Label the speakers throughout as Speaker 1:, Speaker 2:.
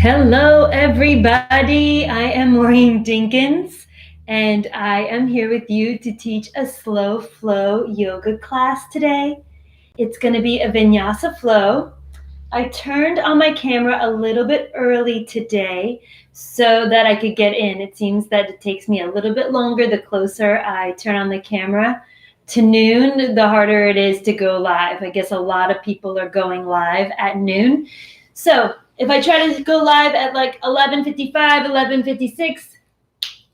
Speaker 1: Hello, everybody. I am Maureen Dinkins, and I am here with you to teach a slow flow yoga class today. It's going to be a Vinyasa flow. I turned on my camera a little bit early today so that I could get in. It seems that it takes me a little bit longer the closer I turn on the camera to noon, the harder it is to go live. I guess a lot of people are going live at noon. So if I try to go live at like 11:55, 11:56,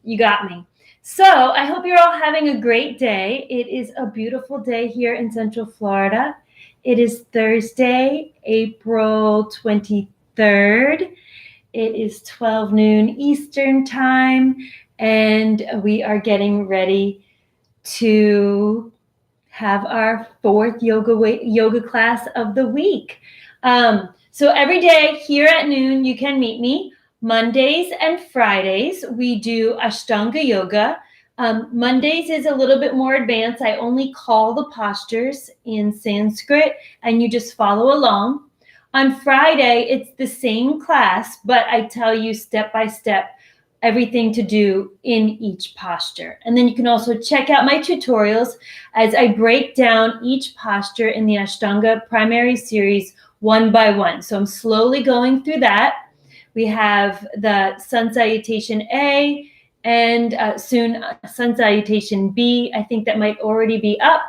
Speaker 1: you got me. So I hope you're all having a great day. It is a beautiful day here in Central Florida. It is Thursday, April 23rd. It is 12 noon Eastern time, and we are getting ready to have our fourth yoga class of the week. So every day here at noon, you can meet me. Mondays and Fridays, we do Ashtanga yoga. Mondays is a little bit more advanced. I only call the postures in Sanskrit, and you just follow along. On Friday, it's the same class, but I tell you step by step everything to do in each posture. And then you can also check out my tutorials as I break down each posture in the Ashtanga primary series one by one. So I'm slowly going through that. We have the Sun Salutation A and soon Sun Salutation B. I think that might already be up.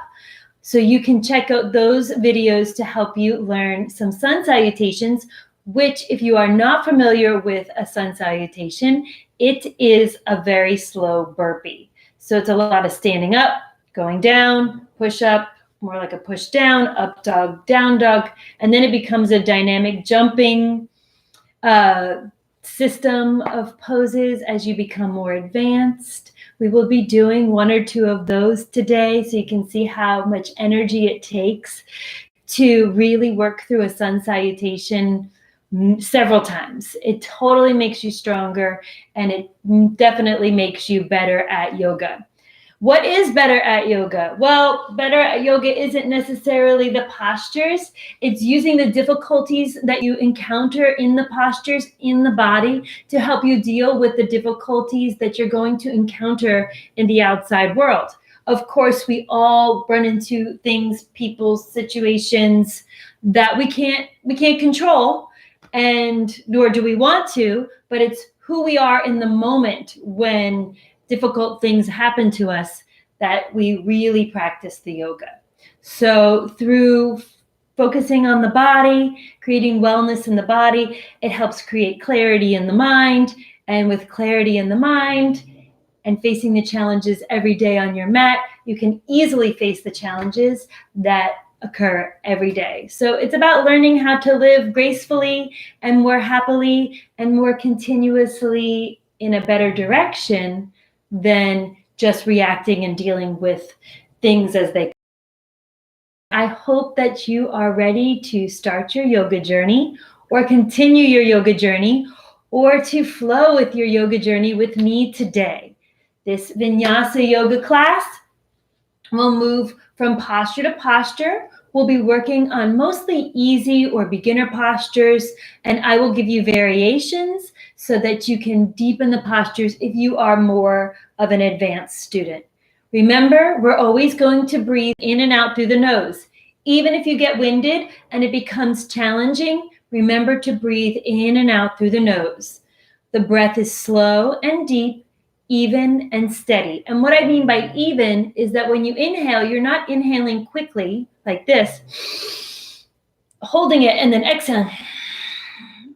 Speaker 1: So you can check out those videos to help you learn some sun salutations, which if you are not familiar with a sun salutation, it is a very slow burpee. So it's a lot of standing up, going down, push up, more like a push down, up dog, down dog, and then it becomes a dynamic jumping system of poses as you become more advanced. We will be doing one or two of those today so you can see how much energy it takes to really work through a sun salutation several times. It totally makes you stronger, and it definitely makes you better at yoga. What is better at yoga? Well, better at yoga isn't necessarily the postures. It's using the difficulties that you encounter in the postures in the body to help you deal with the difficulties that you're going to encounter in the outside world. Of course, we all run into things, people, situations that we can't control, and nor do we want to, but it's who we are in the moment when difficult things happen to us that we really practice the yoga. So through focusing on the body, creating wellness in the body, it helps create clarity in the mind. And with clarity in the mind and facing the challenges every day on your mat, you can easily face the challenges that occur every day. So it's about learning how to live gracefully and more happily and more continuously in a better direction than just reacting and dealing with things as they come. I hope that you are ready to start your yoga journey or continue your yoga journey or to flow with your yoga journey with me today. This Vinyasa yoga class will move from posture to posture. We'll be working on mostly easy or beginner postures, and I will give you variations so that you can deepen the postures if you are more of an advanced student. Remember, we're always going to breathe in and out through the nose. Even if you get winded and it becomes challenging, remember to breathe in and out through the nose. The breath is slow and deep, even and steady. And what I mean by even is that when you inhale, you're not inhaling quickly like this, holding it and then exhaling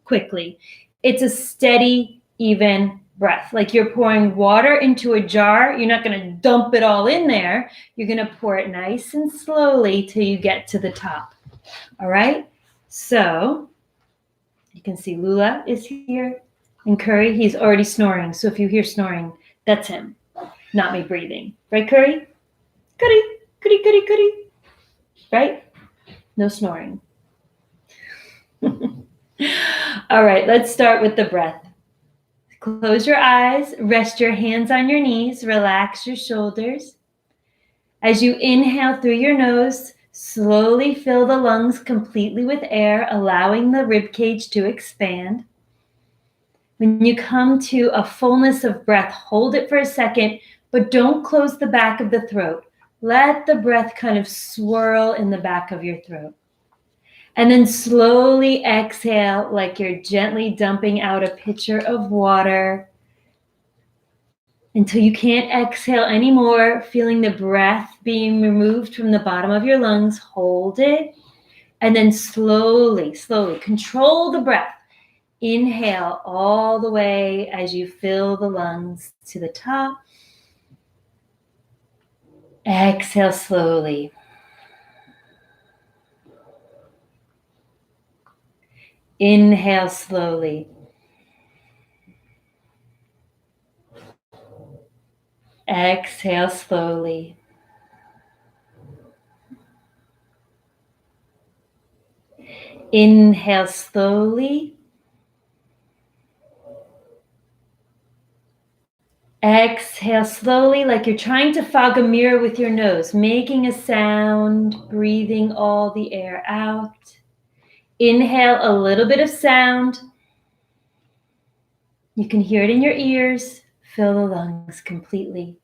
Speaker 1: quickly. It's a steady, even breath. Like you're pouring water into a jar. You're not going to dump it all in there. You're going to pour it nice and slowly till you get to the top. All right. So you can see Lula is here. And Curry, he's already snoring. So if you hear snoring, that's him, not me breathing. Right, Curry? Curry, Curry, Curry, Curry. Right? No snoring. All right, let's start with the breath. Close your eyes, rest your hands on your knees, relax your shoulders. As you inhale through your nose, slowly fill the lungs completely with air, allowing the rib cage to expand. When you come to a fullness of breath, hold it for a second, but don't close the back of the throat. Let the breath kind of swirl in the back of your throat. And then slowly exhale like you're gently dumping out a pitcher of water until you can't exhale anymore, feeling the breath being removed from the bottom of your lungs. Hold it. And then slowly, slowly control the breath. Inhale all the way as you fill the lungs to the top. Exhale slowly. Inhale slowly. Exhale slowly. Inhale slowly. Exhale slowly, like you're trying to fog a mirror with your nose, making a sound, breathing all the air out. Inhale a little bit of sound. You can hear it in your ears. Fill the lungs completely.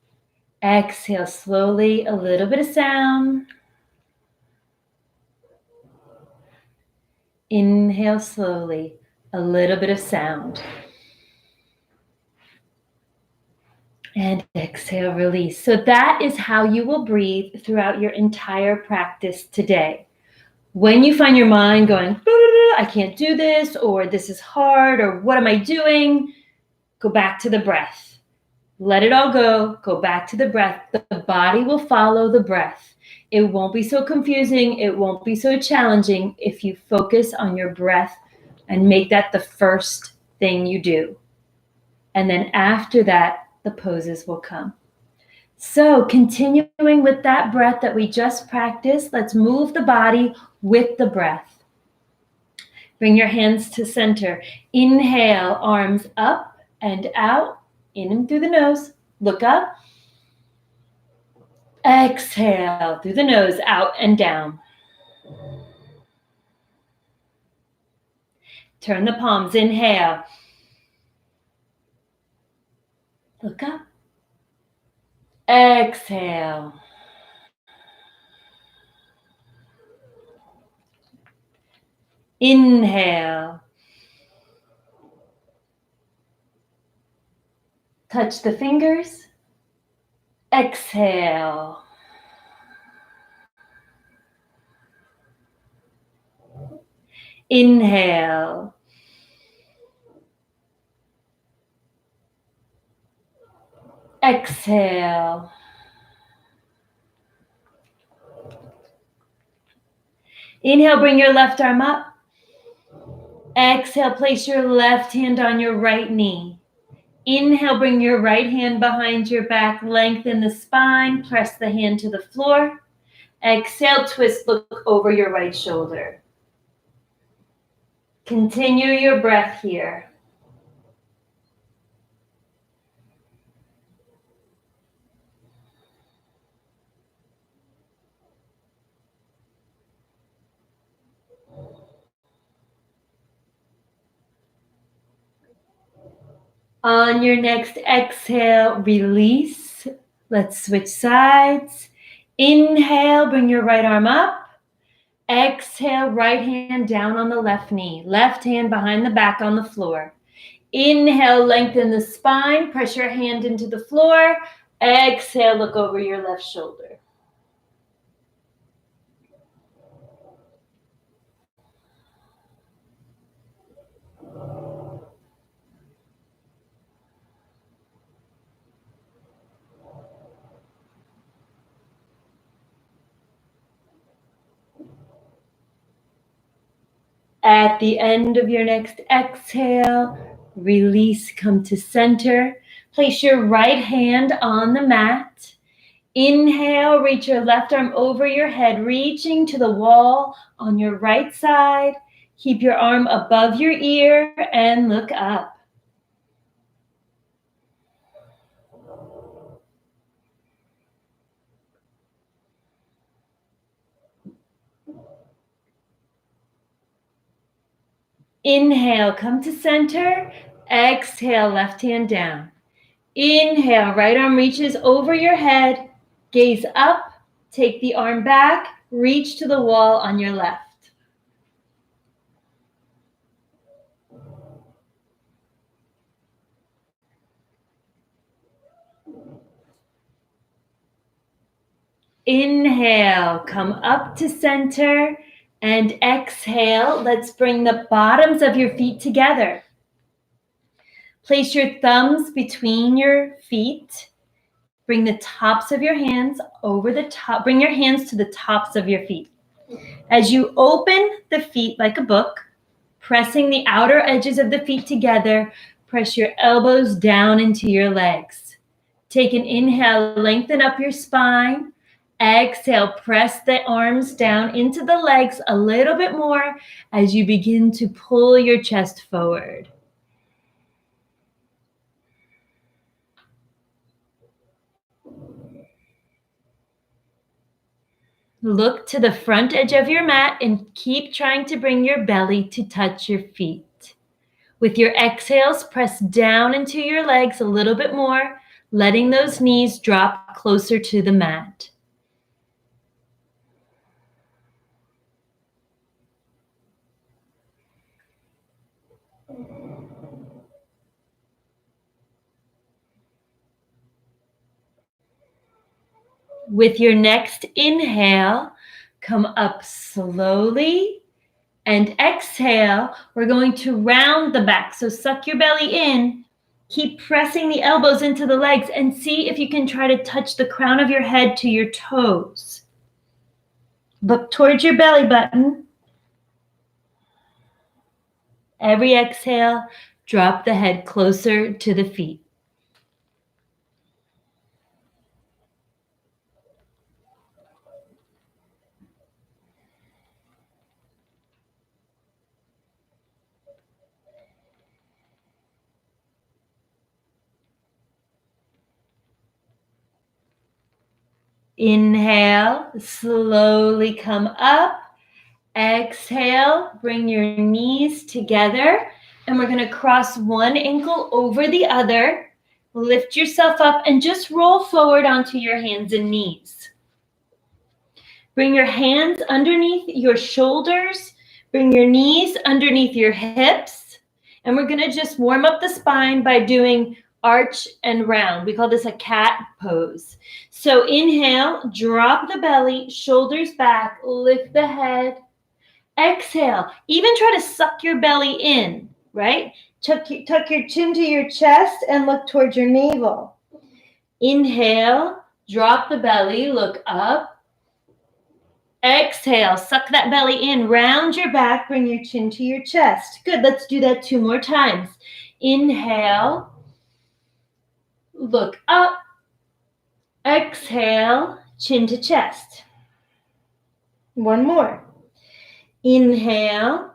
Speaker 1: Exhale slowly, a little bit of sound. Inhale slowly, a little bit of sound. And exhale, release. So that is how you will breathe throughout your entire practice today. When you find your mind going, I can't do this, or this is hard, or what am I doing? Go back to the breath. Let it all go. Go back to the breath. The body will follow the breath. It won't be so confusing. It won't be so challenging if you focus on your breath and make that the first thing you do. And then after that, the poses will come. So continuing with that breath that we just practiced, let's move the body with the breath. Bring your hands to center. Inhale, arms up and out, in and through the nose. Look up. Exhale through the nose, out and down. Turn the palms. Inhale. Look up. Exhale. Inhale. Touch the fingers. Exhale. Inhale. Exhale. Inhale, bring your left arm up. Exhale, place your left hand on your right knee. Inhale, bring your right hand behind your back, lengthen the spine, press the hand to the floor. Exhale, twist, look over your right shoulder. Continue your breath here. On your next exhale, release. Let's switch sides. Inhale, bring your right arm up. Exhale, right hand down on the left knee. Left hand behind the back on the floor. Inhale, lengthen the spine. Press your hand into the floor. Exhale, look over your left shoulder. At the end of your next exhale, release, come to center. Place your right hand on the mat. Inhale, reach your left arm over your head, reaching to the wall on your right side. Keep your arm above your ear and look up. Inhale, come to center. Exhale, left hand down. Inhale, right arm reaches over your head. Gaze up, take the arm back, reach to the wall on your left. Inhale, come up to center, and exhale. Let's bring the bottoms of your feet together. Place your thumbs between your feet. Bring the tops of your hands over the top. Bring your hands to the tops of your feet. As you open the feet like a book, pressing the outer edges of the feet together, press your elbows down into your legs. Take an inhale, lengthen up your spine. Exhale, press the arms down into the legs a little bit more as you begin to pull your chest forward. Look to the front edge of your mat and keep trying to bring your belly to touch your feet. With your exhales, press down into your legs a little bit more, letting those knees drop closer to the mat. With your next inhale, come up slowly, and exhale, we're going to round the back. So suck your belly in, keep pressing the elbows into the legs, and see if you can try to touch the crown of your head to your toes. Look towards your belly button. Every exhale, drop the head closer to the feet. Inhale, slowly come up. Exhale, bring your knees together, and we're going to cross one ankle over the other. Lift yourself up and just roll forward onto your hands and knees. Bring your hands underneath your shoulders. Bring your knees underneath your hips. And we're going to just warm up the spine by doing arch and round. We call this a cat pose. So inhale, drop the belly, shoulders back, lift the head. Exhale, even try to suck your belly in, right? Tuck your chin to your chest and look towards your navel. Inhale, drop the belly, look up. Exhale, suck that belly in, round your back, bring your chin to your chest. Good, let's do that 2 more times. Inhale, look up. Exhale, chin to chest. 1 more. Inhale.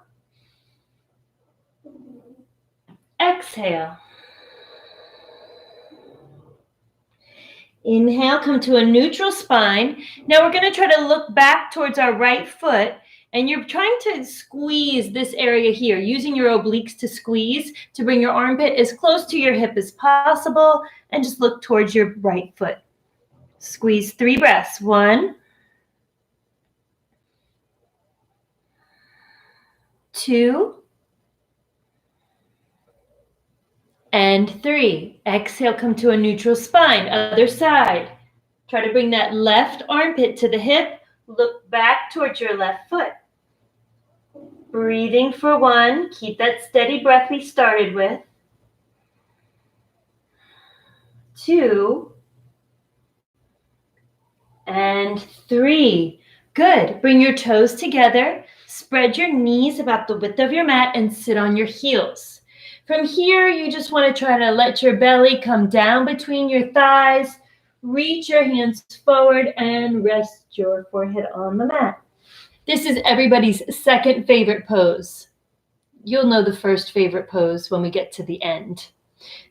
Speaker 1: Exhale. Inhale, come to a neutral spine. Now we're going to try to look back towards our right foot, and you're trying to squeeze this area here, using your obliques to squeeze to bring your armpit as close to your hip as possible, and just look towards your right foot. Squeeze 3 breaths. 1, 2, and 3. Exhale, come to a neutral spine. Other side. Try to bring that left armpit to the hip. Look back towards your left foot. Breathing for 1. Keep that steady breath we started with. 2. And 3. Good. Bring your toes together. Spread your knees about the width of your mat and sit on your heels. From here, you just want to try to let your belly come down between your thighs. Reach your hands forward and rest your forehead on the mat. This is everybody's second favorite pose. You'll know the first favorite pose when we get to the end.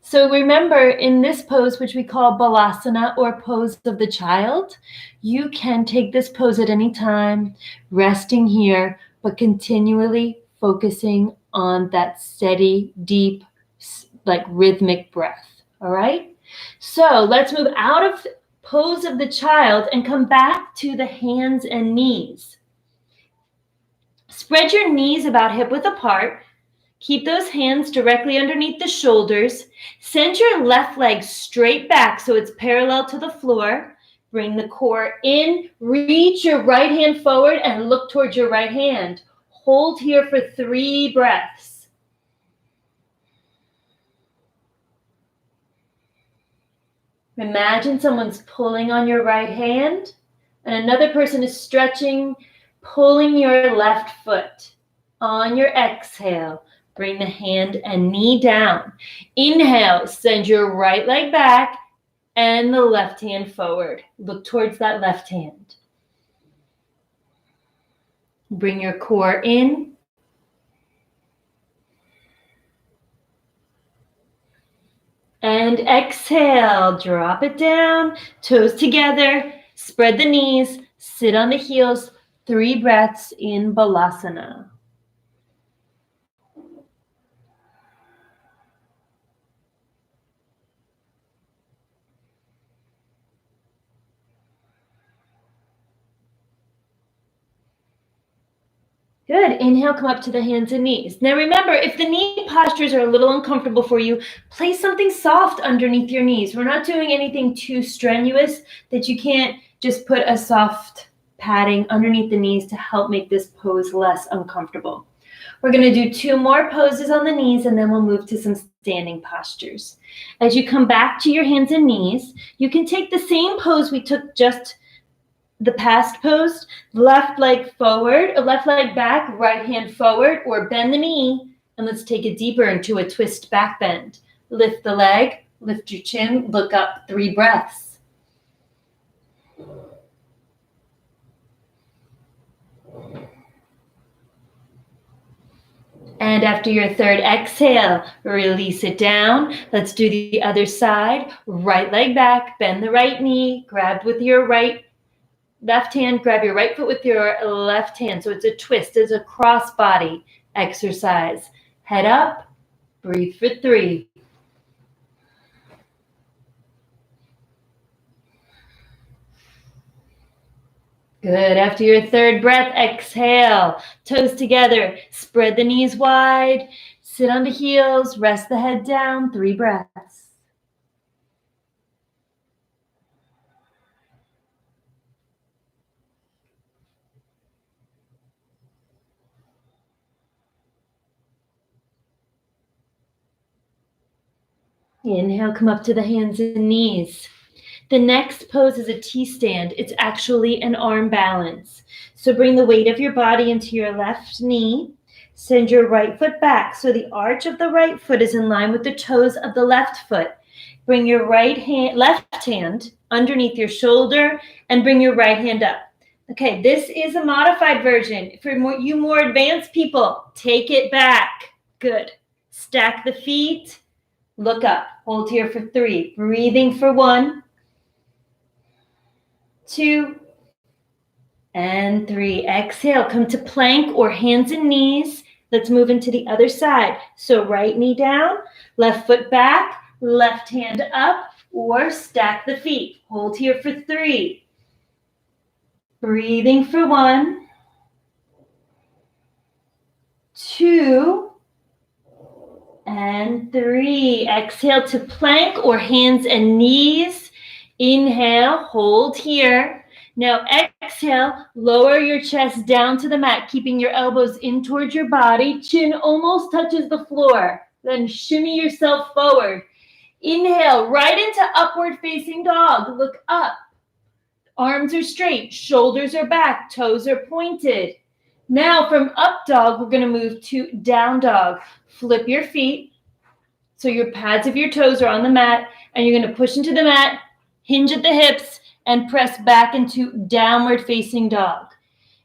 Speaker 1: So remember, in this pose, which we call Balasana or pose of the child, you can take this pose at any time, resting here, but continually focusing on that steady, deep like rhythmic breath. All right? So let's move out of pose of the child and come back to the hands and knees. Spread your knees about hip width apart. Keep those hands directly underneath the shoulders. Send your left leg straight back so it's parallel to the floor. Bring the core in. Reach your right hand forward and look towards your right hand. Hold here for 3 breaths. Imagine someone's pulling on your right hand and another person is stretching, pulling your left foot. On your exhale, bring the hand and knee down. Inhale, send your right leg back and the left hand forward. Look towards that left hand. Bring your core in. And exhale, drop it down, toes together, spread the knees, sit on the heels, 3 breaths in Balasana. Good. Inhale, come up to the hands and knees. Now remember, if the knee postures are a little uncomfortable for you, place something soft underneath your knees. We're not doing anything too strenuous that you can't just put a soft padding underneath the knees to help make this pose less uncomfortable. We're going to do 2 more poses on the knees and then we'll move to some standing postures. As you come back to your hands and knees, you can take the same pose we took just the past pose, left leg forward, left leg back, right hand forward, or bend the knee, and let's take it deeper into a twist back bend. Lift the leg, lift your chin, look up, 3 breaths. And after your 3rd exhale, release it down. Let's do the other side. Right leg back, bend the right knee, grab with your left hand, grab your right foot with your left hand. So it's a twist, it's a cross body exercise. Head up, breathe for 3. Good. After your 3rd breath, exhale. Toes together, spread the knees wide, sit on the heels, rest the head down, 3 breaths. Inhale, come up to the hands and knees. The next pose is a T-stand. It's actually an arm balance. So bring the weight of your body into your left knee. Send your right foot back so the arch of the right foot is in line with the toes of the left foot. Bring your left hand underneath your shoulder and bring your right hand up. Okay, this is a modified version. For you more advanced people, take it back. Good. Stack the feet. Look up. Hold here for 3. Breathing for 1, 2, and 3. Exhale. Come to plank or hands and knees. Let's move into the other side. So right knee down, left foot back, left hand up, or stack the feet. Hold here for 3. Breathing for 1, 2, and 3. Exhale to plank or hands and knees. Inhale, hold here. Now exhale, lower your chest down to the mat, keeping your elbows in towards your body. Chin almost touches the floor. Then shimmy yourself forward. Inhale, right into upward facing dog. Look up. Arms are straight, shoulders are back, toes are pointed. Now from up dog, we're going to move to down dog. Flip your feet so your pads of your toes are on the mat, and you're going to push into the mat, hinge at the hips, and press back into downward facing dog.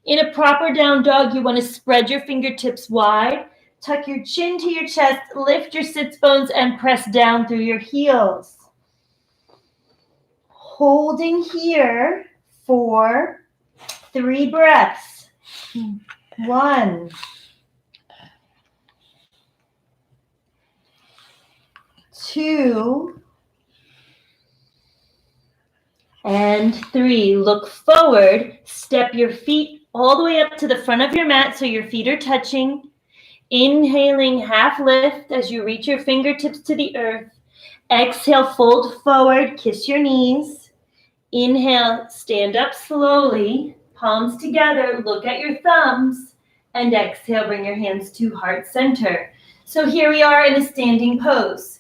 Speaker 1: In a proper down dog, you want to spread your fingertips wide, tuck your chin to your chest, lift your sits bones, and press down through your heels. Holding here for 3 breaths. 1, 2, and 3. Look forward. Step your feet all the way up to the front of your mat so your feet are touching. Inhaling, half lift as you reach your fingertips to the earth. Exhale, fold forward, kiss your knees. Inhale, stand up slowly, palms together, look at your thumbs. And exhale, bring your hands to heart center. So here we are in a standing pose.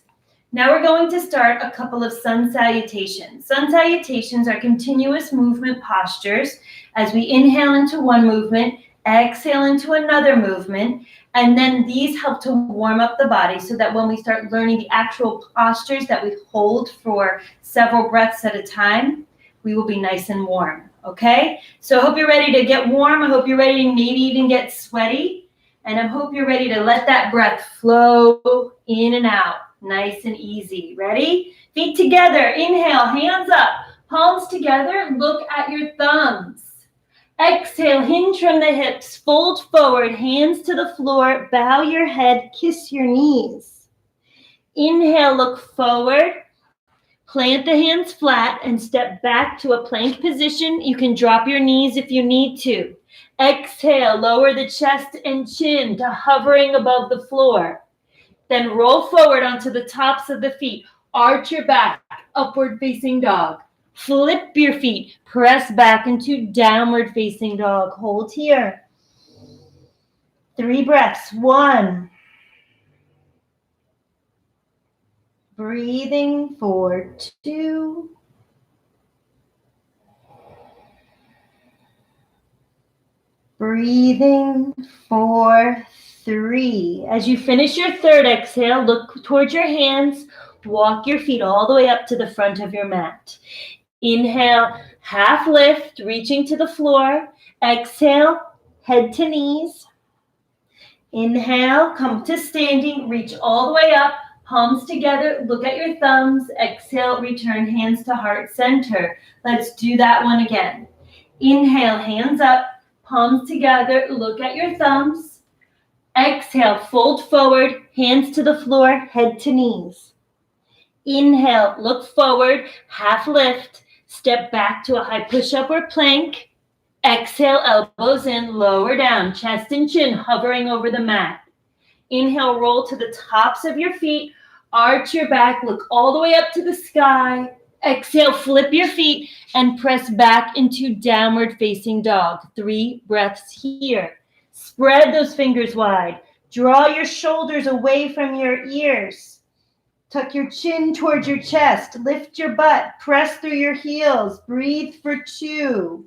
Speaker 1: Now we're going to start a couple of sun salutations. Sun salutations are continuous movement postures as we inhale into one movement, exhale into another movement, and then these help to warm up the body so that when we start learning the actual postures that we hold for several breaths at a time, we will be nice and warm, okay? So I hope you're ready to get warm. I hope you're ready to maybe even get sweaty. And I hope you're ready to let that breath flow in and out, nice and easy. Ready? Feet together, inhale, hands up, palms together, look at your thumbs. Exhale, hinge from the hips, fold forward, hands to the floor, bow your head, kiss your knees. Inhale, look forward, plant the hands flat and step back to a plank position. You can drop your knees if you need to. Exhale, lower the chest and chin to hovering above the floor. Then roll forward onto the tops of the feet. Arch your back, upward facing dog. Flip your feet, press back into downward facing dog. Hold here. 3 breaths. 1. Breathing for 2. Breathing for 3. As you finish your third exhale, look towards your hands. Walk your feet all the way up to the front of your mat. Inhale, half lift, reaching to the floor. Exhale, head to knees. Inhale, come to standing, reach all the way up, palms together, look at your thumbs. Exhale, return hands to heart center. Let's do that one again. Inhale, hands up, palms together, look at your thumbs. Exhale, fold forward, hands to the floor, head to knees. Inhale, look forward, half lift, step back to a high push-up or plank. Exhale, elbows in, lower down, chest and chin hovering over the mat. Inhale, roll to the tops of your feet, arch your back, look all the way up to the sky. Exhale, flip your feet and press back into downward facing dog. 3 breaths here. Spread those fingers wide. Draw your shoulders away from your ears. Tuck your chin towards your chest. Lift your butt. Press through your heels. Breathe for 2.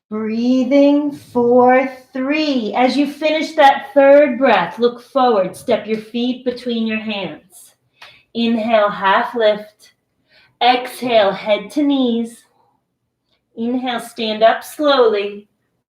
Speaker 1: Breathing for 3. As you finish that third breath, look forward. Step your feet between your hands. Inhale, half lift. Exhale, head to knees. Inhale, stand up slowly.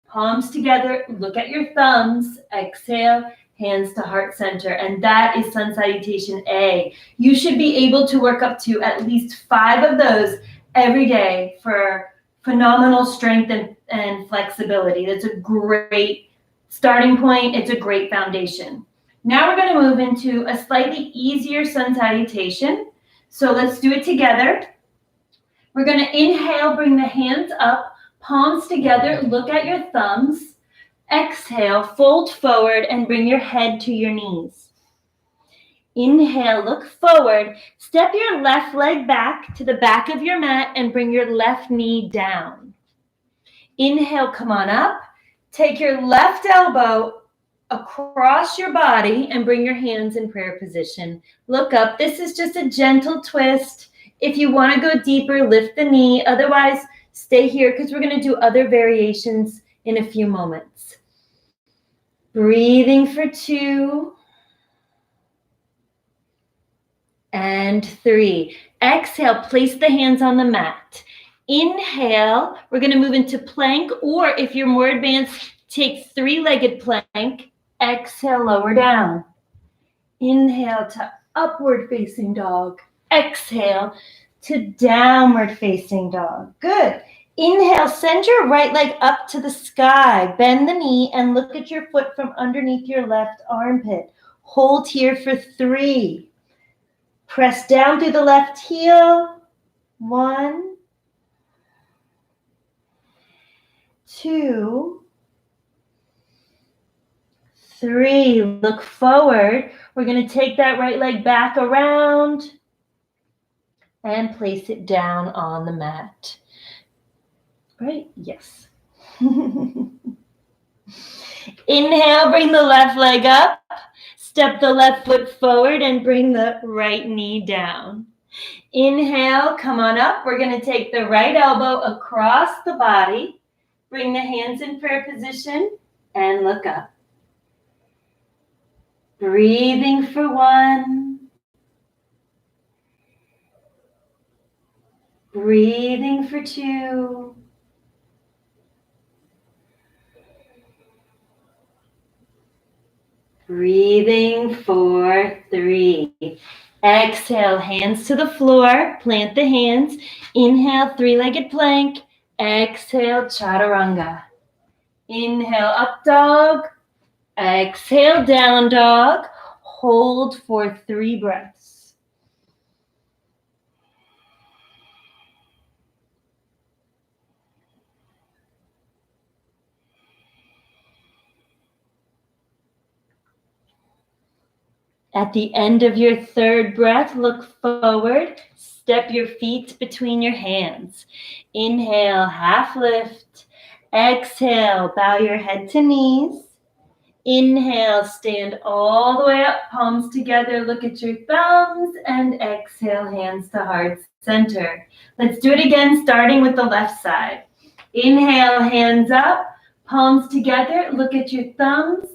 Speaker 1: Palms together, look at your thumbs. Exhale, hands to heart center. And that is Sun Salutation A. You should be able to work up to at least 5 of those every day for phenomenal strength and flexibility. That's a great starting point. It's a great foundation. Now we're going to move into a slightly easier Sun Salutation. So let's do it together. We're going to inhale, bring the hands up, palms together, look at your thumbs. Exhale, fold forward and bring your head to your knees. Inhale, look forward. Step your left leg back to the back of your mat and bring your left knee down. Inhale, come on up. Take your left elbow across your body and bring your hands in prayer position. Look up. This is just a gentle twist. If you want to go deeper, lift the knee. Otherwise, stay here because we're going to do other variations in a few moments. Breathing for 2. And 3. Exhale, place the hands on the mat. Inhale, we're going to move into plank, or if you're more advanced, take 3-legged plank. Exhale, lower down. Inhale to upward facing dog. Exhale to downward facing dog. Good. Inhale, send your right leg up to the sky. Bend the knee and look at your foot from underneath your left armpit. Hold here for 3. Press down through the left heel. 1, 2, 3. Look forward. We're going to take that right leg back around and place it down on the mat. Right? Yes. Inhale, bring the left leg up. Step the left foot forward and bring the right knee down. Inhale, come on up. We're going to take the right elbow across the body. Bring the hands in prayer position and look up. Breathing for 1. Breathing for 2. Breathing for 3. Exhale, hands to the floor. Plant the hands. Inhale, 3-legged plank. Exhale, chaturanga. Inhale, up dog. Exhale, down dog. Hold for 3 breaths. At the end of your 3rd breath, look forward. Step your feet between your hands. Inhale, half lift. Exhale, bow your head to knees. Inhale, stand all the way up, palms together. Look at your thumbs and exhale, hands to heart center. Let's do it again, starting with the left side. Inhale, hands up, palms together. Look at your thumbs.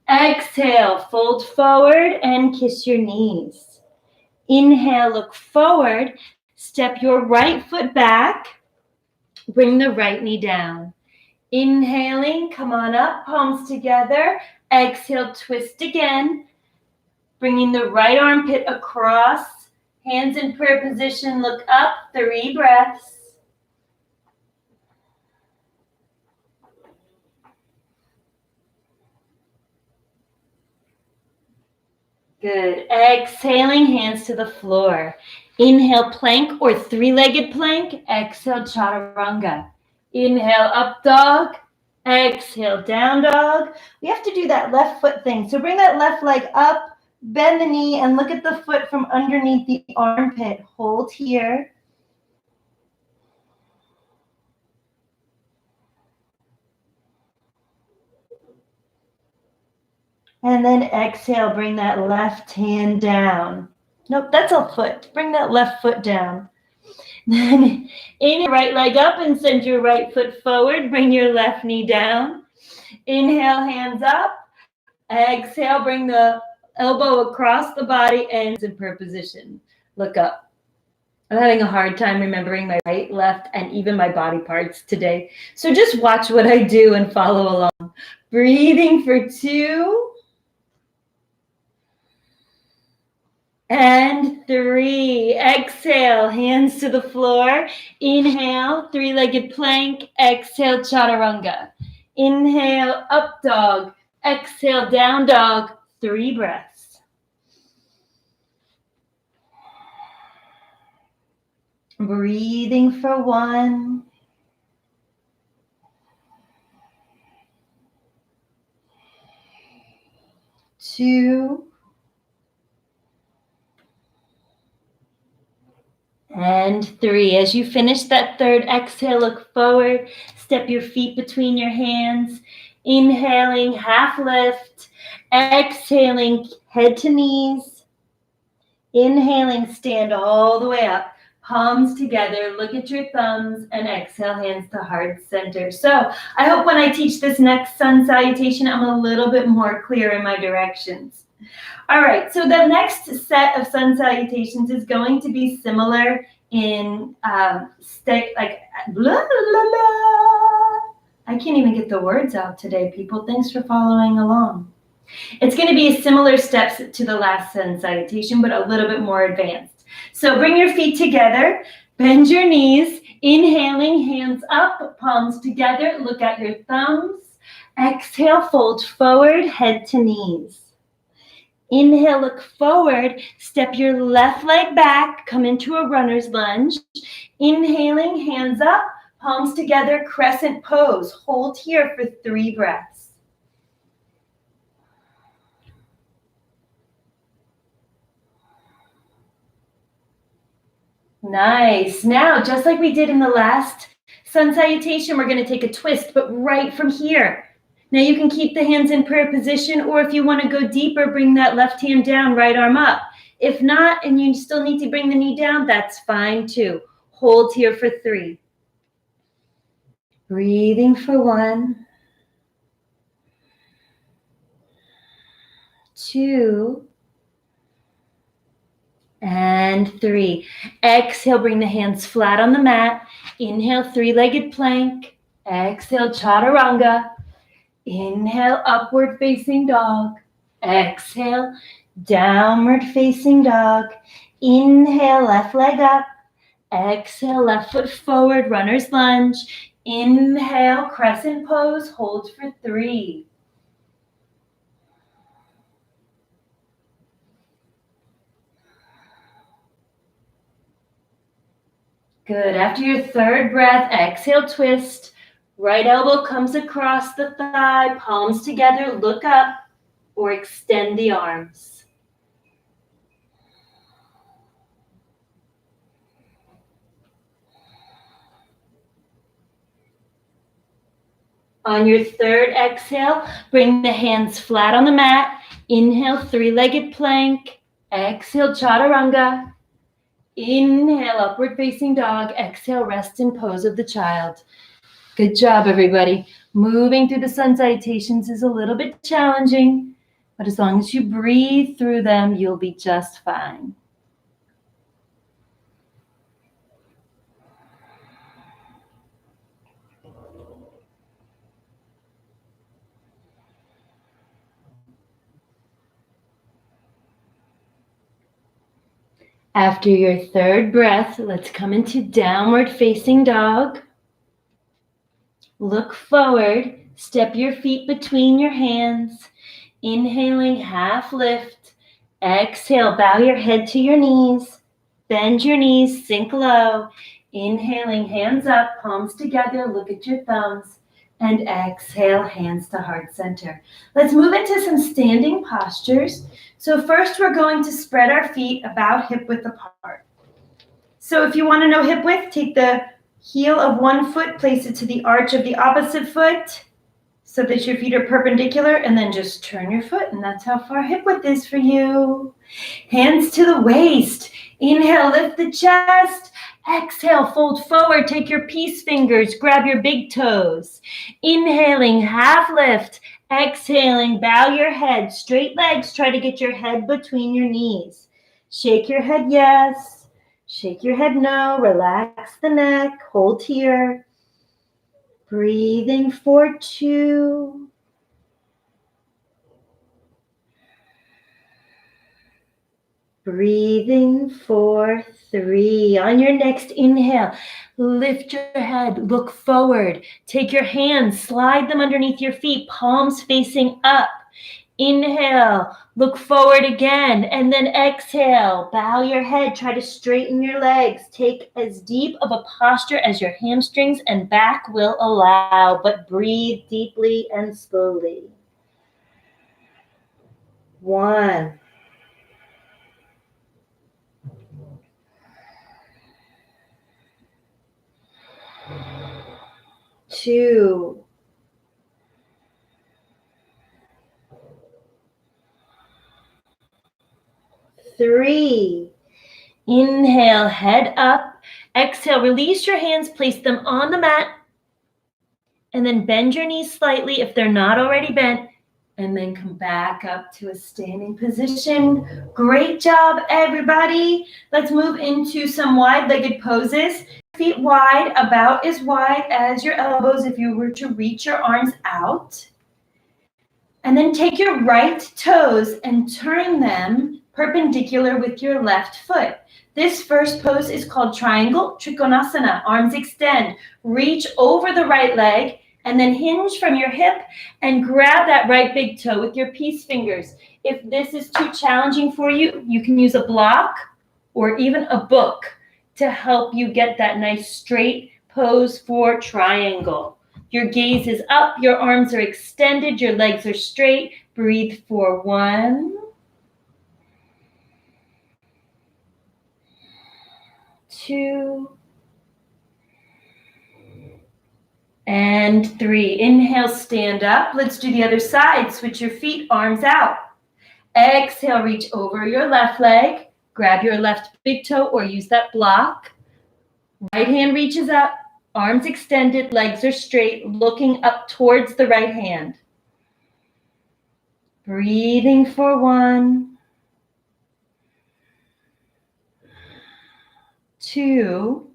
Speaker 1: Exhale, fold forward and kiss your knees. Inhale, look forward. Step your right foot back. Bring the right knee down. Inhaling, come on up, palms together. Exhale, twist again. Bringing the right armpit across. Hands in prayer position, look up, 3 breaths. Good. Exhaling, hands to the floor. Inhale, plank or 3-legged plank. Exhale, chaturanga. Inhale, up dog. Exhale, down dog. We have to do that left foot thing. So bring that left leg up, bend the knee, and look at the foot from underneath the armpit. Hold here. And then exhale, bring that left hand down. Nope, that's a foot. Bring that left foot down. Then inhale, your right leg up and send your right foot forward. Bring your left knee down. Inhale, hands up. Exhale, bring the elbow across the body and in prayer position. Look up. I'm having a hard time remembering my right, left, and even my body parts today. So just watch what I do and follow along. Breathing for 2. And 3. Exhale, hands to the floor. Inhale, 3-legged plank. Exhale, chaturanga. Inhale, up dog. Exhale, down dog. 3 breaths. Breathing for 1. 2. And 3. As you finish that 3rd exhale, look forward. Step your feet between your hands. Inhaling, half lift. Exhaling, head to knees. Inhaling, stand all the way up. Palms together, look at your thumbs, and exhale, hands to heart center. So I hope when I teach this next sun salutation, I'm a little bit more clear in my directions. All right, so the next set of sun salutations is going to be similar in blah, blah, blah. I can't even get the words out today, people. Thanks for following along. It's going to be similar steps to the last sun salutation, but a little bit more advanced. So bring your feet together, bend your knees, inhaling, hands up, palms together, look at your thumbs. Exhale, fold forward, head to knees. Inhale, look forward, step your left leg back, come into a runner's lunge. Inhaling, hands up, palms together, crescent pose. Hold here for 3 breaths. Nice. Now, just like we did in the last sun salutation, we're going to take a twist, but right from here. Now you can keep the hands in prayer position, or if you want to go deeper, bring that left hand down, right arm up. If not, and you still need to bring the knee down, that's fine too. Hold here for 3. Breathing for 1, 2, and 3. Exhale, bring the hands flat on the mat. Inhale, 3-legged plank. Exhale, chaturanga. Inhale, upward facing dog. Exhale, downward facing dog. Inhale, left leg up. Exhale, left foot forward, runner's lunge. Inhale, crescent pose, hold for 3. Good. After your 3rd breath, exhale, twist. Right elbow comes across the thigh, palms together, look up, or extend the arms. On your 3rd exhale, bring the hands flat on the mat. Inhale, 3-legged plank. Exhale, chaturanga. Inhale, upward facing dog. Exhale, rest in pose of the child. Good job, everybody. Moving through the sun salutations is a little bit challenging, but as long as you breathe through them, you'll be just fine. After your 3rd breath, let's come into downward facing dog. Look forward, step your feet between your hands. Inhaling, half lift. Exhale, bow your head to your knees. Bend your knees, sink low. Inhaling, hands up, palms together, look at your thumbs. And exhale, hands to heart center. Let's move into some standing postures. So first we're going to spread our feet about hip width apart. So if you want to know hip width, take the heel of one foot, place it to the arch of the opposite foot so that your feet are perpendicular, and then just turn your foot, and that's how far hip width is for you. Hands to the waist. Inhale, lift the chest. Exhale, fold forward, take your peace fingers, grab your big toes. Inhaling, half lift. Exhaling, bow your head. Straight legs, try to get your head between your knees. Shake your head yes. Shake your head no. Relax the neck. Hold here. Breathing for 2. Breathing for 3. On your next inhale, lift your head, look forward. Take your hands, slide them underneath your feet, palms facing up. Inhale, look forward again, and then exhale. Bow your head, try to straighten your legs. Take as deep of a posture as your hamstrings and back will allow, but breathe deeply and slowly. 1. 2. 3. Inhale, head up. Exhale, release your hands, place them on the mat, and then bend your knees slightly if they're not already bent, and then come back up to a standing position. Great job, everybody. Let's move into some wide-legged poses. Feet wide, about as wide as your elbows if you were to reach your arms out. And then take your right toes and turn them perpendicular with your left foot. This first pose is called triangle trikonasana. Arms extend. Reach over the right leg and then hinge from your hip and grab that right big toe with your peace fingers. If this is too challenging for you, you can use a block or even a book to help you get that nice straight pose for triangle. Your gaze is up, your arms are extended, your legs are straight. Breathe for 1, 2, and 3. Inhale, stand up. Let's do the other side. Switch your feet, arms out. Exhale, reach over your left leg. Grab your left big toe or use that block. Right hand reaches up, arms extended, legs are straight, looking up towards the right hand. Breathing for 1, 2,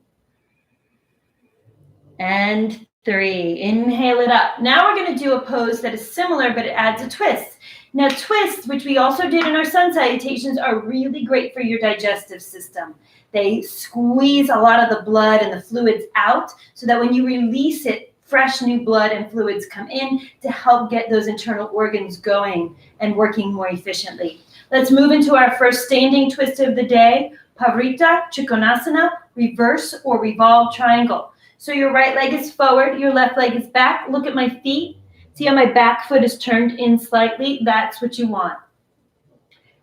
Speaker 1: and 3. Inhale it up. Now we're going to do a pose that is similar, but it adds a twist. Now twists, which we also did in our sun salutations, are really great for your digestive system. They squeeze a lot of the blood and the fluids out so that when you release it, fresh new blood and fluids come in to help get those internal organs going and working more efficiently. Let's move into our first standing twist of the day, Pavrita Trikonasana, reverse or revolve triangle. So your right leg is forward, your left leg is back. Look at my feet. See how my back foot is turned in slightly? That's what you want.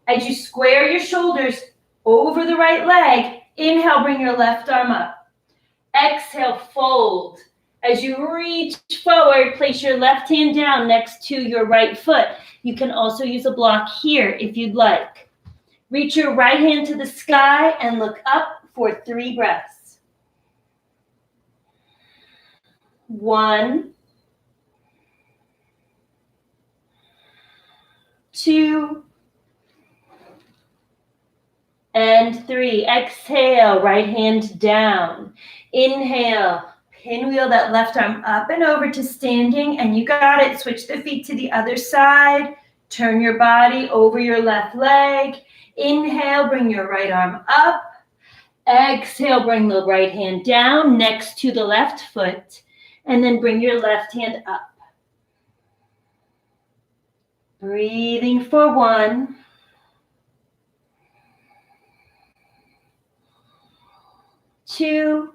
Speaker 1: As you square your shoulders over the right leg, inhale, bring your left arm up. Exhale, fold. As you reach forward, place your left hand down next to your right foot. You can also use a block here if you'd like. Reach your right hand to the sky and look up for 3 breaths. 1, 2, and 3. Exhale, right hand down. Inhale, pinwheel that left arm up and over to standing, and you got it. Switch the feet to the other side. Turn your body over your left leg. Inhale, bring your right arm up. Exhale, bring the right hand down next to the left foot, and then bring your left hand up. Breathing for 1, 2,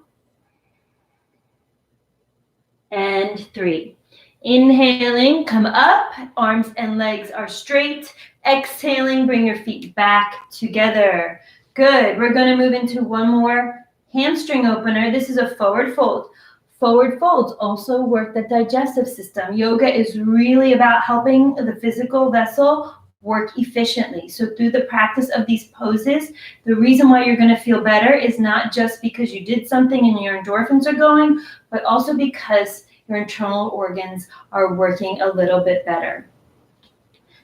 Speaker 1: and 3. Inhaling, come up, arms and legs are straight. Exhaling, bring your feet back together. Good. We're going to move into one more hamstring opener. This is a forward fold. Forward folds also work the digestive system. Yoga is really about helping the physical vessel work efficiently. So through the practice of these poses, the reason why you're going to feel better is not just because you did something and your endorphins are going, but also because your internal organs are working a little bit better.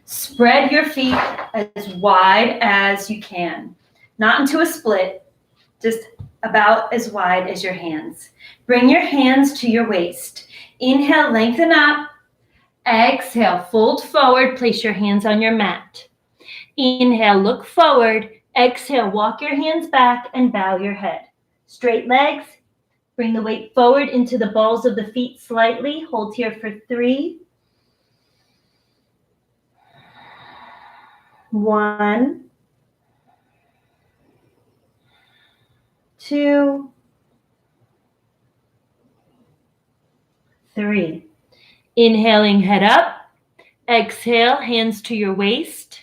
Speaker 1: Spread your feet as wide as you can. Not into a split, just about as wide as your hands. Bring your hands to your waist. Inhale, lengthen up. Exhale, fold forward. Place your hands on your mat. Inhale, look forward. Exhale, walk your hands back and bow your head. Straight legs. Bring the weight forward into the balls of the feet slightly. Hold here for 3. 1, 2, 3. Inhaling, head up. Exhale, hands to your waist.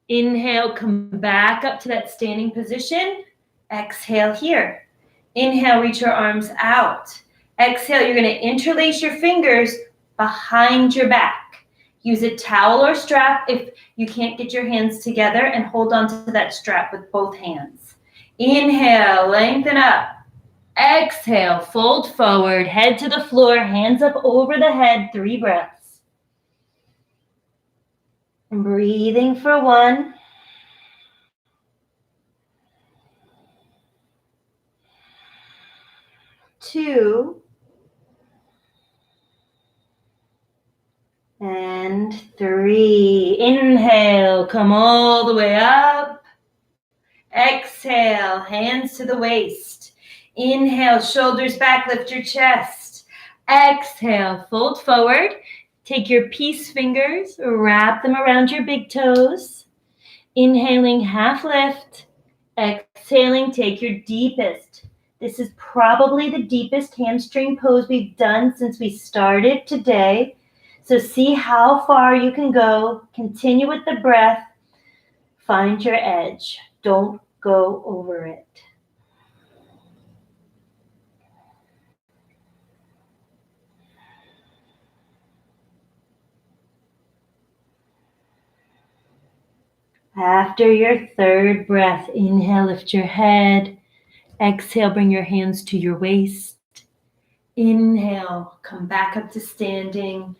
Speaker 1: Inhale, come back up to that standing position. Exhale here. Inhale, reach your arms out. Exhale, you're going to interlace your fingers behind your back. Use a towel or strap if you can't get your hands together, and hold on to that strap with both hands. Inhale, lengthen up. Exhale, fold forward, head to the floor, hands up over the head, 3 breaths. Breathing for 1, 2, and 3. Inhale, come all the way up. Exhale, hands to the waist. Inhale, shoulders back, lift your chest. Exhale, fold forward. Take your peace fingers, wrap them around your big toes. Inhaling, half lift. Exhaling, take your deepest. This is probably the deepest hamstring pose we've done since we started today. So see how far you can go. Continue with the breath. Find your edge. Don't go over it. After your third breath, inhale, lift your head. Exhale, bring your hands to your waist. Inhale, come back up to standing.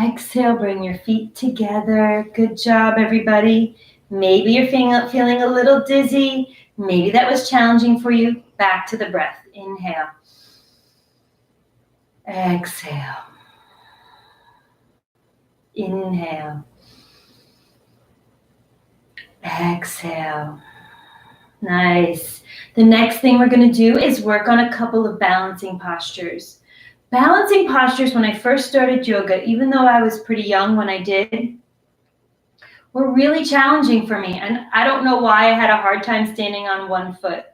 Speaker 1: Exhale, bring your feet together. Good job, everybody. Maybe you're feeling a little dizzy. Maybe that was challenging for you. Back to the breath. Inhale. Exhale. Inhale. Exhale. Nice. The next thing we're going to do is work on a couple of balancing postures. Balancing postures, when I first started yoga, even though I was pretty young when I did, were really challenging for me. And I don't know why I had a hard time standing on one foot.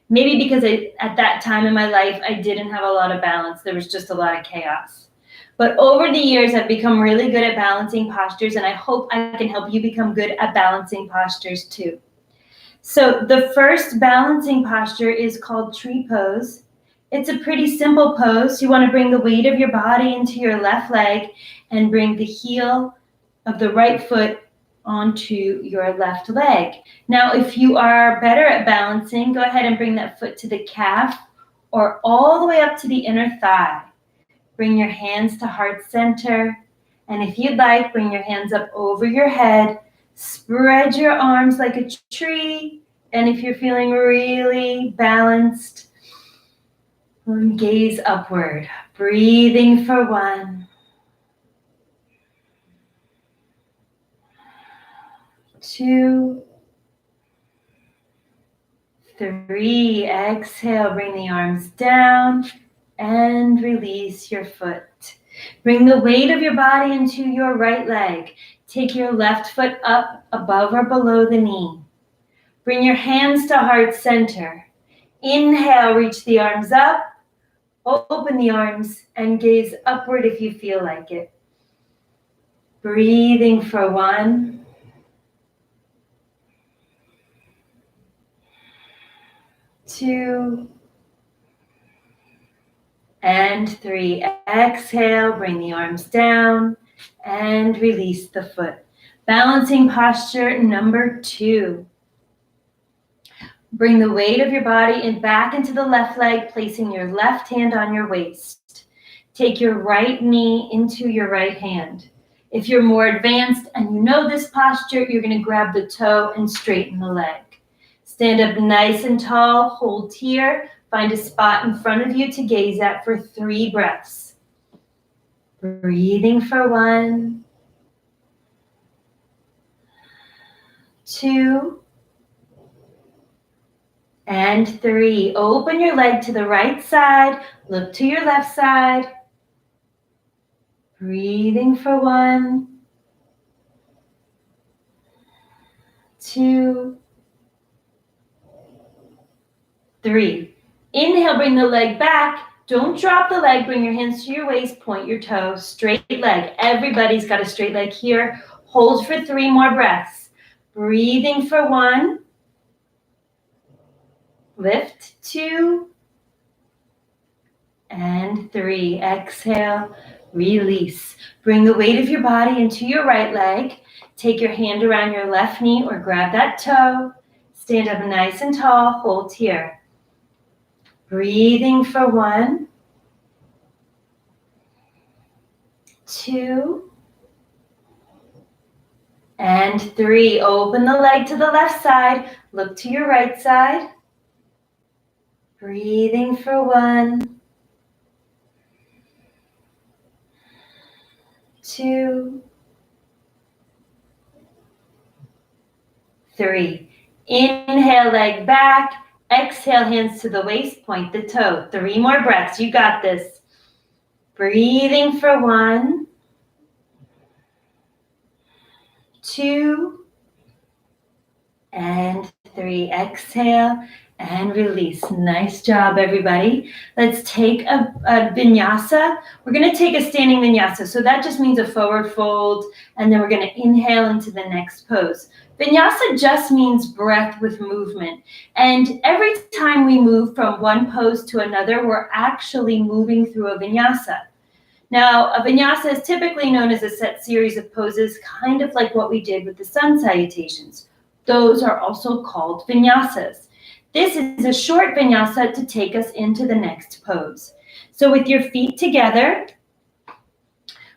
Speaker 1: Maybe because at that time in my life, I didn't have a lot of balance. There was just a lot of chaos. But over the years, I've become really good at balancing postures, and I hope I can help you become good at balancing postures too. So the first balancing posture is called tree pose. It's a pretty simple pose. You want to bring the weight of your body into your left leg and bring the heel of the right foot onto your left leg. Now, if you are better at balancing, go ahead and bring that foot to the calf or all the way up to the inner thigh. Bring your hands to heart center. And if you'd like, bring your hands up over your head. Spread your arms like a tree. And if you're feeling really balanced, gaze upward. Breathing for 1, 2, 3. Exhale, bring the arms down and release your foot. Bring the weight of your body into your right leg. Take your left foot up above or below the knee. Bring your hands to heart center. Inhale, reach the arms up. Open the arms and gaze upward if you feel like it. Breathing for 1, 2, and 3. Exhale, bring the arms down and release the foot. Balancing posture number 2. Bring the weight of your body back into the left leg, placing your left hand on your waist. Take your right knee into your right hand. If you're more advanced and you know this posture, you're going to grab the toe and straighten the leg. Stand up nice and tall, hold here. Find a spot in front of you to gaze at for 3 breaths. Breathing for 1, 2, and 3. Open your leg to the right side. Look to your left side. Breathing for 1, 2, 3. Inhale, bring the leg back. Don't drop the leg. Bring your hands to your waist. Point your toes. Straight leg. Everybody's got a straight leg here. Hold for 3 more breaths. Breathing for 1. Lift 2. And 3. Exhale. Release. Bring the weight of your body into your right leg. Take your hand around your left knee or grab that toe. Stand up nice and tall. Hold here. Breathing for 1, 2, and 3. Open the leg to the left side. Look to your right side. Breathing for 1, 2, 3. Inhale, leg back. Exhale, hands to the waist, point the toe. 3 more breaths. You got this. Breathing for 1, 2, and 3. Exhale and release. Nice job, everybody. Let's take a vinyasa. We're going to take a standing vinyasa. So that just means a forward fold, and then we're going to inhale into the next pose. Vinyasa just means breath with movement. And every time we move from one pose to another, we're actually moving through a vinyasa. Now, a vinyasa is typically known as a set series of poses, kind of like what we did with the sun salutations. Those are also called vinyasas. This is a short vinyasa to take us into the next pose. So with your feet together,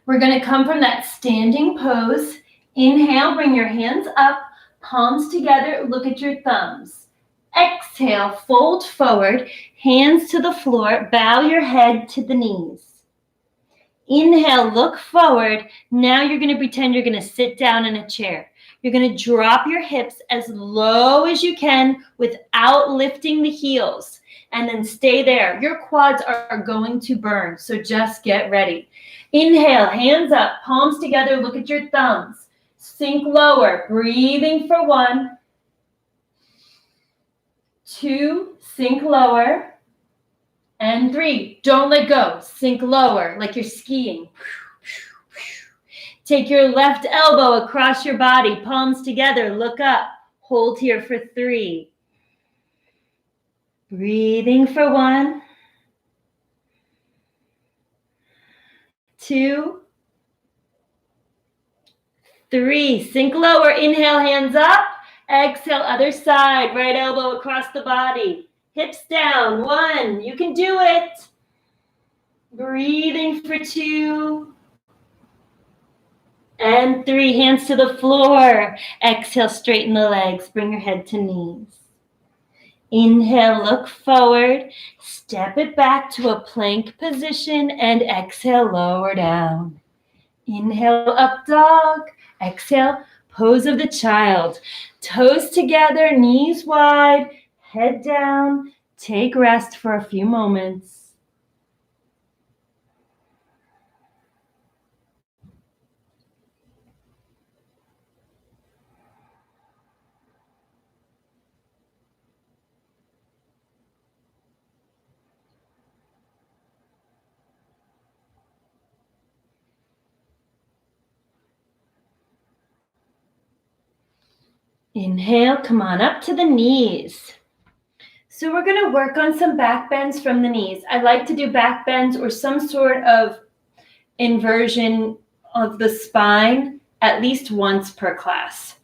Speaker 1: we're going to come from that standing pose. Inhale, bring your hands up, palms together, look at your thumbs. Exhale, fold forward, hands to the floor, bow your head to the knees. Inhale, look forward. Now you're going to pretend you're going to sit down in a chair. You're going to drop your hips as low as you can without lifting the heels, and then stay there. Your quads are going to burn, so just get ready. Inhale, hands up, palms together, look at your thumbs. Sink lower, breathing for 1, 2, sink lower, and 3. Don't let go, sink lower like you're skiing. Take your left elbow across your body, palms together, look up. Hold here for 3. Breathing for 1, 2, 3. Sink lower, inhale, hands up. Exhale, other side, right elbow across the body. Hips down, 1, you can do it. Breathing for 2. And 3, hands to the floor. Exhale, straighten the legs. Bring your head to knees. Inhale, look forward. Step it back to a plank position and exhale, lower down. Inhale, up dog. Exhale, pose of the child. Toes together, knees wide, head down. Take rest for a few moments. Inhale, come on up to the knees. So we're going to work on some back bends from the knees. I like to do back bends or some sort of inversion of the spine at least once per class.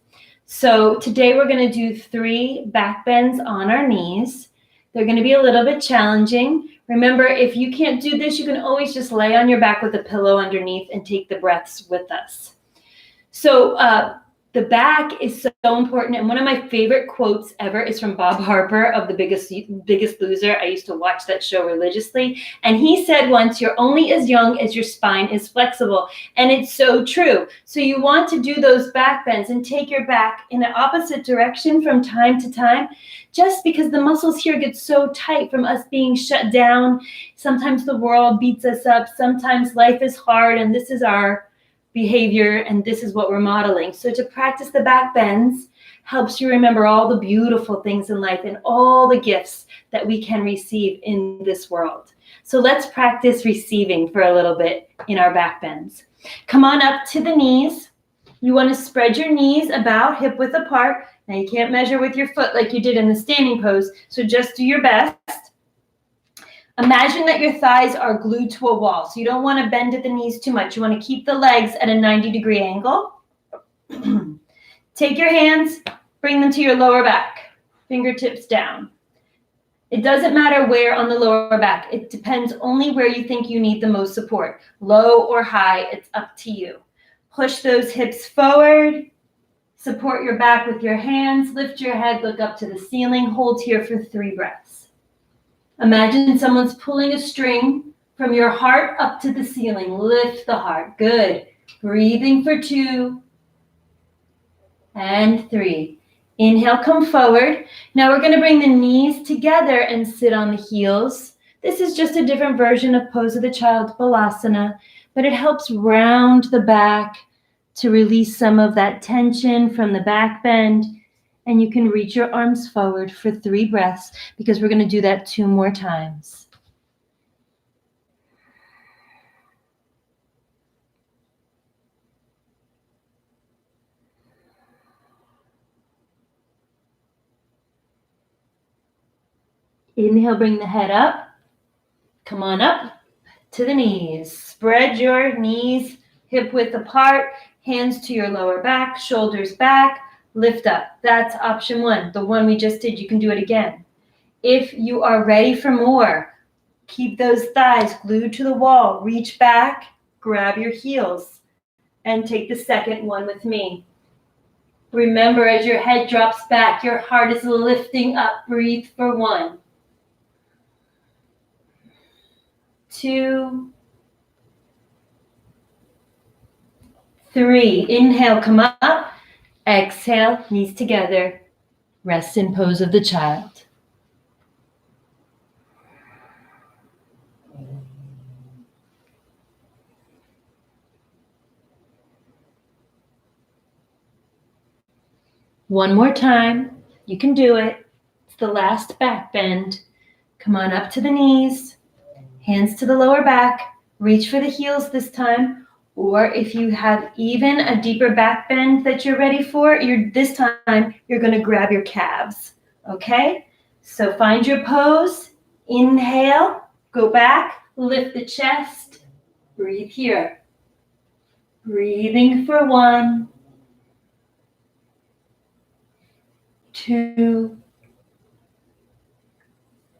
Speaker 1: So today we're going to do 3 back bends on our knees. They're going to be a little bit challenging. Remember, if you can't do this, you can always just lay on your back with a pillow underneath and take the breaths with us. So the back is so important, and one of my favorite quotes ever is from Bob Harper of The Biggest Loser. I used to watch that show religiously, and he said once, "You're only as young as your spine is flexible," and it's so true. So you want to do those back bends and take your back in the opposite direction from time to time, just because the muscles here get so tight from us being shut down. Sometimes the world beats us up. Sometimes life is hard, and this is our behavior, and this is what we're modeling. So to practice the back bends helps you remember all the beautiful things in life and all the gifts that we can receive in this world. So let's practice receiving for a little bit in our back bends. Come on up to the knees. You want to spread your knees about hip width apart. Now you can't measure with your foot like you did in the standing pose, so just do your best. Imagine that your thighs are glued to a wall, so you don't want to bend at the knees too much. You want to keep the legs at a 90-degree angle. Take your hands, bring them to your lower back, fingertips down. It doesn't matter where on the lower back. It depends only where you think you need the most support, low or high. It's up to you. Push those hips forward. Support your back with your hands. Lift your head, look up to the ceiling. Hold here for 3 breaths. Imagine someone's pulling a string from your heart up to the ceiling. Lift the heart. Good. Breathing for 2 and 3. Inhale, come forward. Now we're going to bring the knees together and sit on the heels. This is just a different version of pose of the child, Balasana, but it helps round the back, to release some of that tension from the back bend. And you can reach your arms forward for 3 breaths because we're going to do that 2 more times. Inhale, bring the head up. Come on up to the knees. Spread your knees hip width apart, hands to your lower back, shoulders back, lift up. That's option 1, the one we just did. You can do it again. If you are ready for more, keep those thighs glued to the wall. Reach back, grab your heels, and take the second one with me. Remember, as your head drops back, your heart is lifting up. Breathe for 1, 2, 3. Inhale, come up. Exhale, knees together. Rest in pose of the child. One more time. You can do it. It's the last back bend. Come on up to the knees. Hands to the lower back. Reach for the heels this time. Or if you have even a deeper back bend that you're ready for, this time you're going to grab your calves. Okay? So find your pose. Inhale. Go back. Lift the chest. Breathe here. Breathing for 1, 2,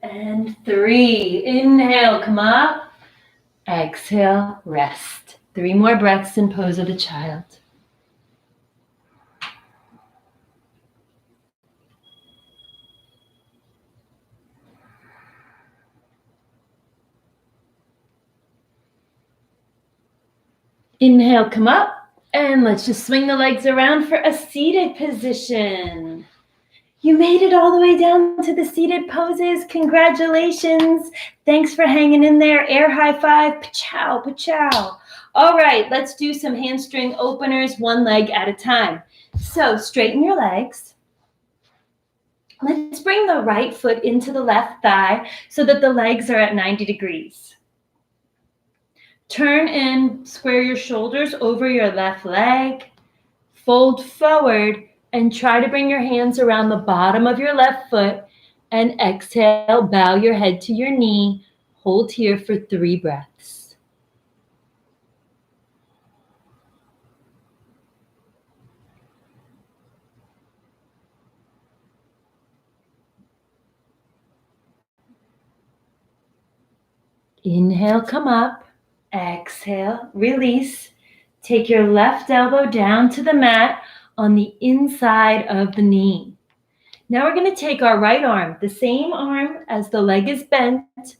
Speaker 1: and 3. Inhale, come up. Exhale, rest. 3 more breaths in pose of the child. Inhale, come up. And let's just swing the legs around for a seated position. You made it all the way down to the seated poses. Congratulations. Thanks for hanging in there. Air high five. Pa-chow, pa-chow. All right, let's do some hamstring openers, 1 leg at a time. So straighten your legs. Let's bring the right foot into the left thigh so that the legs are at 90 degrees. Turn and square your shoulders over your left leg. Fold forward and try to bring your hands around the bottom of your left foot, and exhale, bow your head to your knee. Hold here for 3 breaths. Inhale, come up. Exhale, release. Take your left elbow down to the mat on the inside of the knee. Now we're going to take our right arm, the same arm as the leg is bent,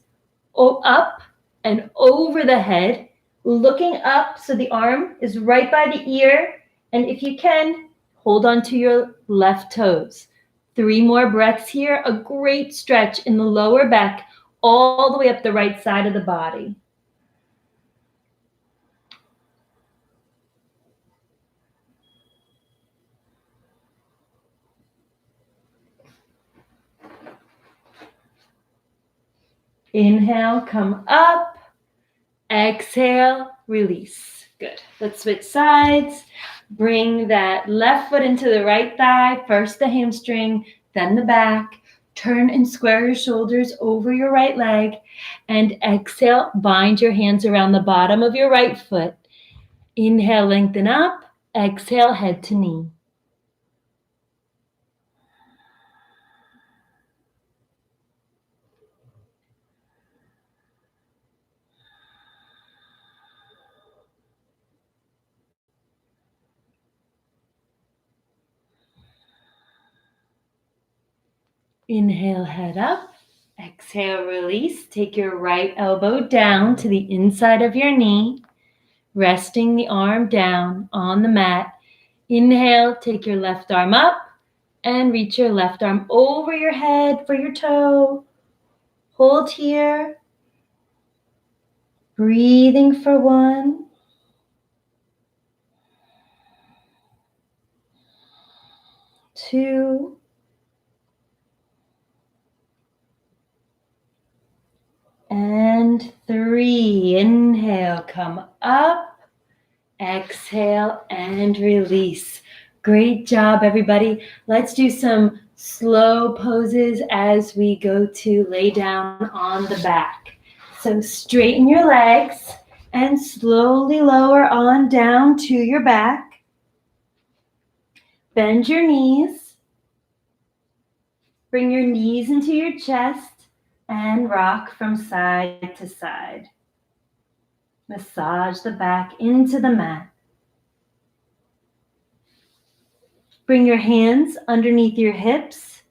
Speaker 1: up and over the head, looking up so the arm is right by the ear. And if you can, hold on to your left toes. 3 more breaths here. A great stretch in the lower back, all the way up the right side of the body. Inhale, come up. Exhale, release. Good. Let's switch sides. Bring that left foot into the right thigh. First the hamstring, then the back. Turn and square your shoulders over your right leg. And exhale, bind your hands around the bottom of your right foot. Inhale, lengthen up. Exhale, head to knee. Inhale, head up. Exhale, release. Take your right elbow down to the inside of your knee, resting the arm down on the mat. Inhale, take your left arm up and reach your left arm over your head for your toe. Hold here. Breathing for 1, 2. And 3. Inhale, come up. Exhale and release. Great job, everybody. Let's do some slow poses as we go to lay down on the back. So straighten your legs and slowly lower on down to your back. Bend your knees. Bring your knees into your chest and rock from side to side. Massage the back into the mat. Bring your hands underneath your hips.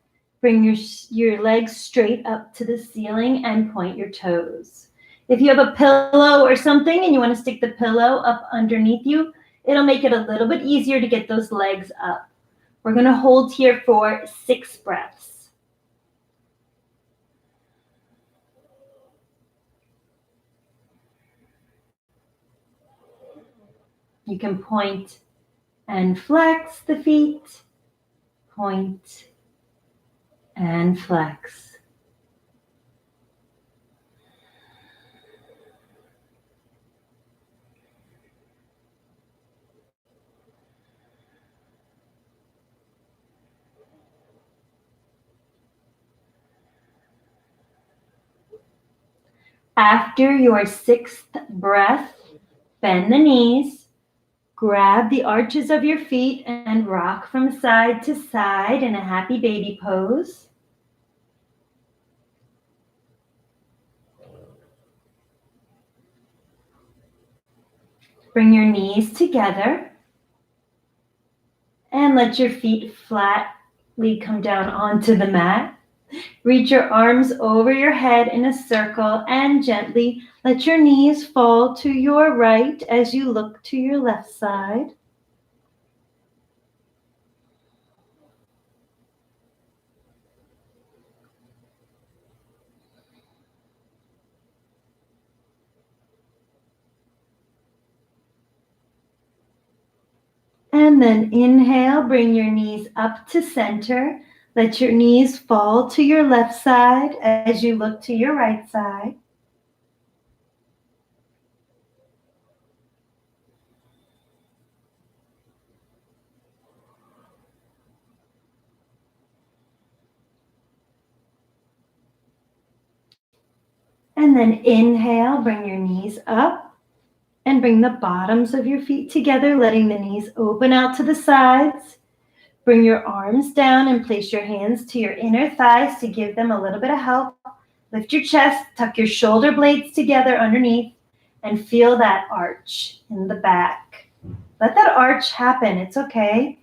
Speaker 1: Bring your legs straight up to the ceiling and point your toes. If you have a pillow or something and you want to stick the pillow up underneath you, it'll make it a little bit easier to get those legs up. We're going to hold here for 6 breaths. You can point and flex the feet. Point and flex. After your 6th breath, bend the knees, grab the arches of your feet and rock from side to side in a happy baby pose. Bring your knees together and let your feet flatly come down onto the mat. Reach your arms over your head in a circle and gently let your knees fall to your right as you look to your left side. And then inhale, bring your knees up to center. Let your knees fall to your left side as you look to your right side. And then inhale, bring your knees up and bring the bottoms of your feet together, letting the knees open out to the sides. Bring your arms down and place your hands to your inner thighs to give them a little bit of help. Lift your chest, tuck your shoulder blades together underneath, and feel that arch in the back. Let that arch happen. It's okay.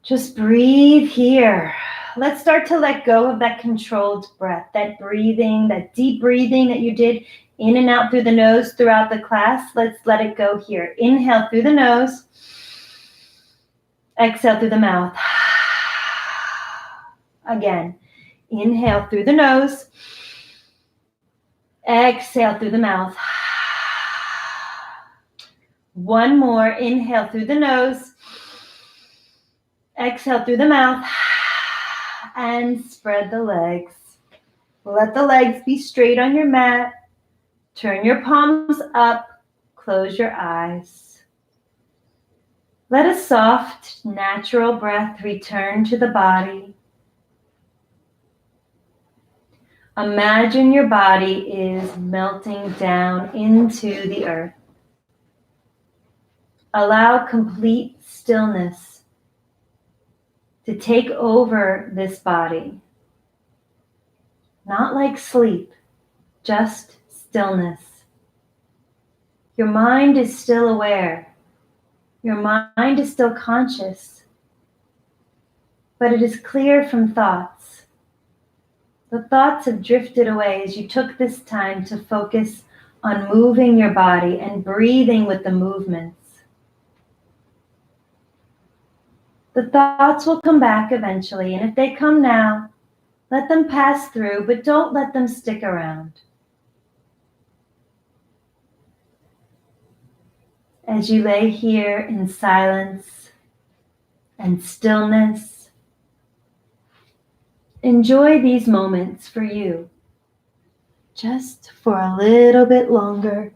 Speaker 1: Just breathe here. Let's start to let go of that controlled breath, that breathing, that deep breathing that you did in and out through the nose throughout the class. Let's let it go here. Inhale through the nose. Exhale through the mouth. Again, inhale through the nose. Exhale through the mouth. One more. Inhale through the nose. Exhale through the mouth. And spread the legs. Let the legs be straight on your mat. Turn your palms up. Close your eyes. Let a soft, natural breath return to the body. Imagine your body is melting down into the earth. Allow complete stillness to take over this body. Not like sleep, just stillness. Your mind is still aware. Your mind is still conscious, but it is clear from thoughts. The thoughts have drifted away as you took this time to focus on moving your body and breathing with the movements. The thoughts will come back eventually, and if they come now, let them pass through, but don't let them stick around. As you lay here in silence, and stillness. Enjoy these moments for you, just for a little bit longer.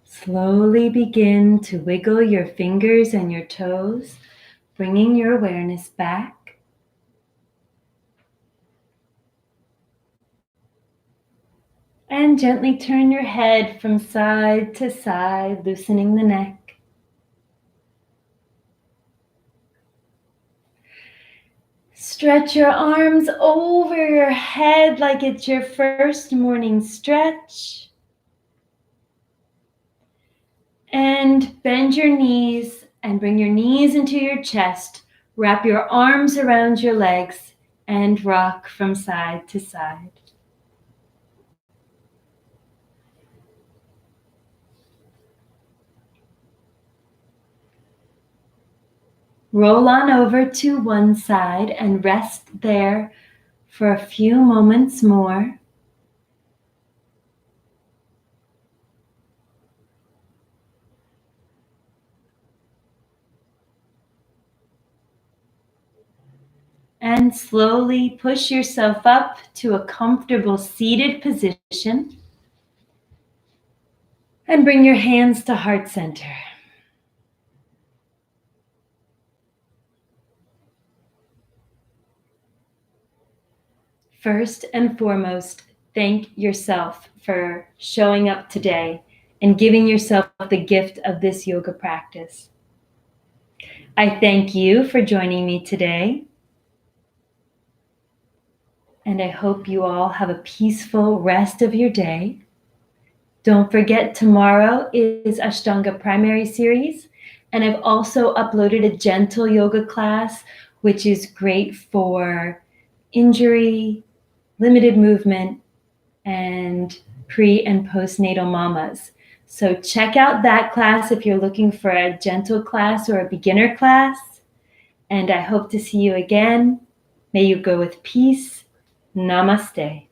Speaker 1: Slowly begin to wiggle your fingers and your toes, bringing your awareness back. And gently turn your head from side to side, loosening the neck. Stretch your arms over your head like it's your first morning stretch. And bend your knees and bring your knees into your chest. Wrap your arms around your legs and rock from side to side. Roll on over to one side and rest there for a few moments more. And slowly push yourself up to a comfortable seated position. And bring your hands to heart center. First and foremost, thank yourself for showing up today and giving yourself the gift of this yoga practice. I thank you for joining me today. And I hope you all have a peaceful rest of your day. Don't forget, tomorrow is Ashtanga Primary Series, and I've also uploaded a gentle yoga class, which is great for injury, limited movement, and pre- and postnatal mamas. So check out that class if you're looking for a gentle class or a beginner class. And I hope to see you again. May you go with peace. Namaste.